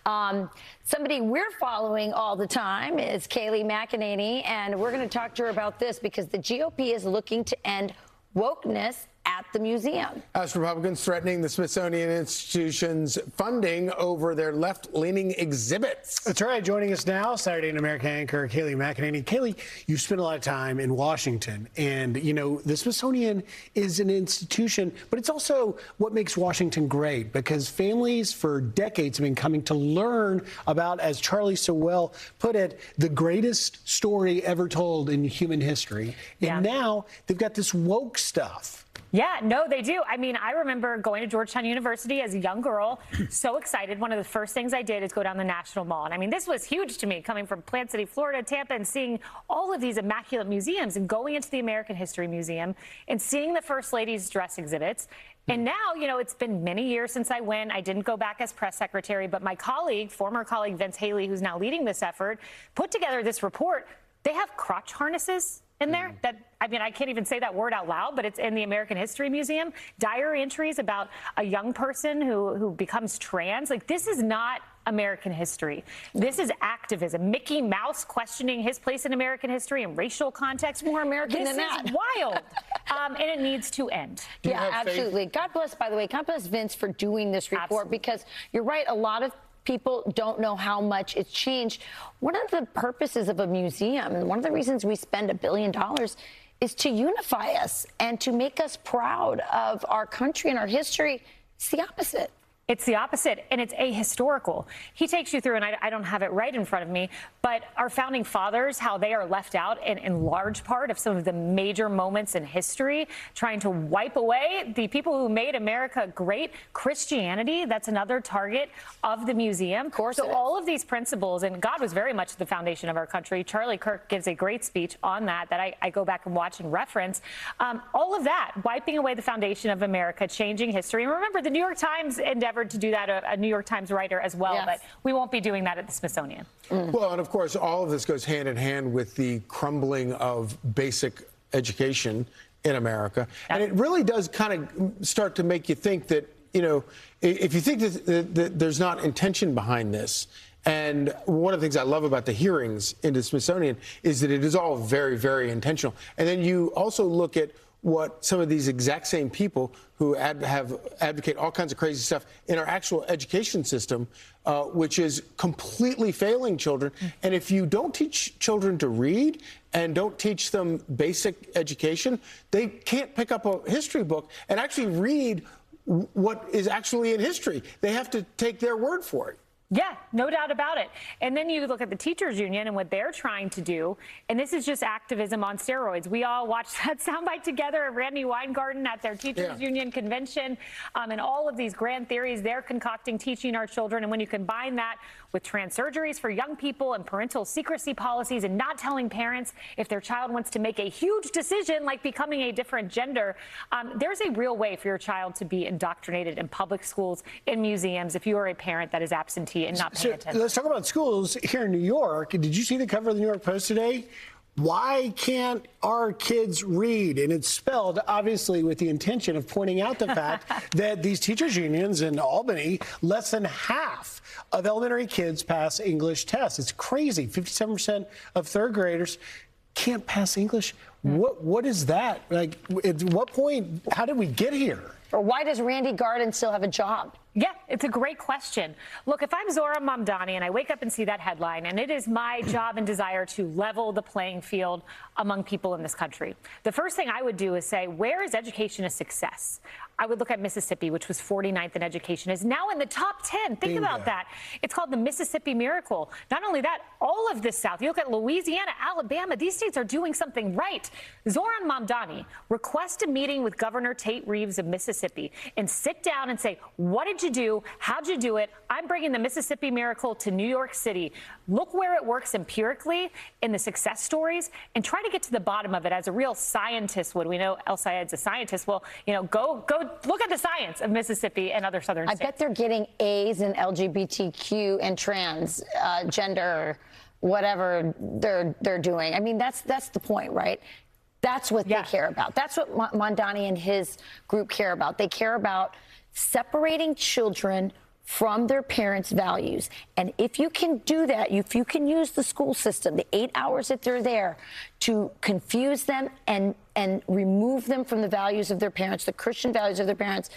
Somebody we're following all the time is Kayleigh McEnany, and we're going to talk to her about this because the GOP is looking to end wokeness at the museum. House Republicans threatening the Smithsonian Institution's funding over their left-leaning exhibits. That's right. Joining us now, Saturday Night America anchor Kayleigh McEnany. Kayleigh, you spent a lot of time in Washington, and, you know, the Smithsonian is an institution, but it's also what makes Washington great, because families for decades have been coming to learn about, as Charlie so well put it, the greatest story ever told in human history. And now they've got this woke stuff. Yeah, no, they do. I mean, I remember going to Georgetown University as a young girl, so excited. One of the first things I did is go down the National Mall. And I mean, this was huge to me, coming from Plant City, Florida, Tampa, and seeing all of these immaculate museums and going into the American History Museum and seeing the First Lady's dress exhibits. And now, you know, it's been many years since I went. I didn't go back as press secretary, but my colleague, former colleague Vince Haley, who's now leading this effort, put together this report. They have crotch harnesses in there that, I mean, I can't even say that word out loud, but it's in the American History Museum. Diary entries about a young person who becomes trans. Like, this is not American history. This is activism. Mickey Mouse questioning his place in American history and racial context. More American than that. This is wild. And it needs to end. Yeah, absolutely. God bless, by the way, God bless Vince for doing this report, because you're right, a lot of people don't know how much it's changed. One of the purposes of a museum, and one of the reasons we spend $1 billion, is to unify us and to make us proud of our country and our history. It's the opposite. It's the opposite, and it's ahistorical. He takes you through, and I don't have it right in front of me, but our founding fathers, how they are left out in large part of some of the major moments in history, trying to wipe away the people who made America great. Christianity, that's another target of the museum. Of course. So all of these principles, and God was very much the foundation of our country. Charlie Kirk gives a great speech on that I go back and watch and reference. All of that, wiping away the foundation of America, changing history. And remember, the New York Times endeavored to do that, a New York Times writer as well, but we won't be doing that at the Smithsonian. Well, and of course, all of this goes hand in hand with the crumbling of basic education in America. And it really does kind of start to make you think that, you know, if you think that there's not intention behind this. And one of the things I love about the hearings into the Smithsonian is that it is all very, very intentional. And then you also look at what some of these exact same people who advocate all kinds of crazy stuff in our actual education system, which is completely failing children. And if you don't teach children to read and don't teach them basic education, they can't pick up a history book and actually read what is actually in history. They have to take their word for it. Yeah, no doubt about it. And then you look at the teachers union and what they're trying to do, and this is just activism on steroids. We all watched that soundbite together at Randy Weingarten at their teachers union convention, and all of these grand theories they're concocting, teaching our children. And when you combine that with trans surgeries for young people and parental secrecy policies and not telling parents if their child wants to make a huge decision like becoming a different gender, there's a real way for your child to be indoctrinated in public schools, in museums, if you are a parent that is absentee and not paying attention. Let's talk about schools here in New York. Did you see the cover of the New York Post today? Why can't our kids read? And it's spelled, obviously, with the intention of pointing out the fact that these teachers' unions in Albany, less than half of elementary kids pass English tests. It's crazy. 57% of third graders can't pass English. What is that? Like, at what point, how did we get here? Or why does Randy Garden still have a job? Yeah, it's a great question. Look, if I'm Zohran Mamdani and I wake up and see that headline, and it is my job and desire to level the playing field among people in this country, the first thing I would do is say, where is education a success? I would look at Mississippi, which was 49th in education, is now in the top 10. Think about that. It's called the Mississippi Miracle. Not only that, all of the South. You look at Louisiana, Alabama, these states are doing something right. Zohran Mamdani, request a meeting with Governor Tate Reeves of Mississippi and sit down and say, what did you do? How'd you do it? I'm bringing the Mississippi Miracle to New York City. Look where it works empirically in the success stories and try to get to the bottom of it as a real scientist would. We know El Sayed's a scientist. Well, you know, go look at the science of Mississippi and other southern states. I bet they're getting A's in LGBTQ and trans, gender, whatever they're doing. I mean, that's the point, right? That's what they care about. That's what Mamdani and his group care about. They care about separating children from their parents' values. And if you can do that, if you can use the school system, the 8 hours that they're there, to confuse them and remove them from the values of their parents, the Christian values of their parents,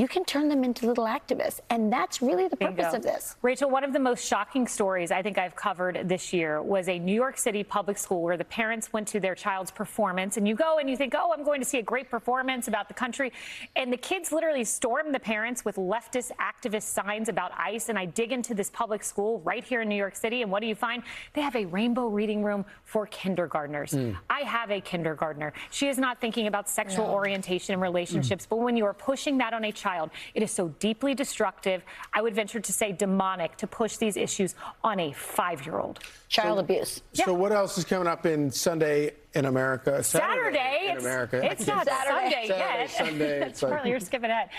you can turn them into little activists. And that's really the purpose of this. Rachel, one of the most shocking stories I think I've covered this year was a New York City public school where the parents went to their child's performance. And you go and you think, oh, I'm going to see a great performance about the country. And the kids literally stormed the parents with leftist activist signs about ICE. And I dig into this public school right here in New York City. And what do you find? They have a rainbow reading room for kindergartners. I have a kindergartner. She is not thinking about sexual orientation and relationships. But when you are pushing that on a child, it is so deeply destructive, I would venture to say demonic, to push these issues on a 5-year-old. Child abuse. So what else is coming up in Sunday in America? Saturday in America. It's not Sunday yet. Sunday. It's Charlie, you're skipping ahead.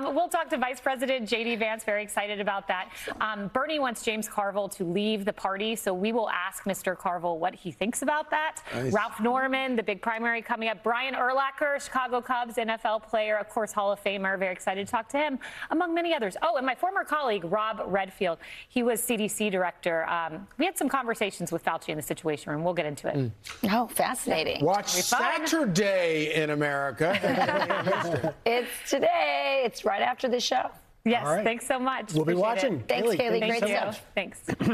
We'll talk to Vice President J.D. Vance. Very excited about that. Bernie wants James Carville to leave the party, so we will ask Mr. Carville what he thinks about that. Nice. Ralph Norman, the big primary coming up. Brian Urlacher, Chicago Cubs NFL player, of course, Hall of Famer. Very excited to talk to him, among many others. Oh, and my former colleague, Rob Redfield. He was CDC director. We had some conversations with Fauci in the Situation Room. We'll get into it. Oh, fascinating. Watch Saturday in America. It's today. It's right after the show. Yes, All right. thanks so much. We'll be Appreciate watching. it. Thanks, Kayleigh. Thank Great you so stuff. much. Thanks.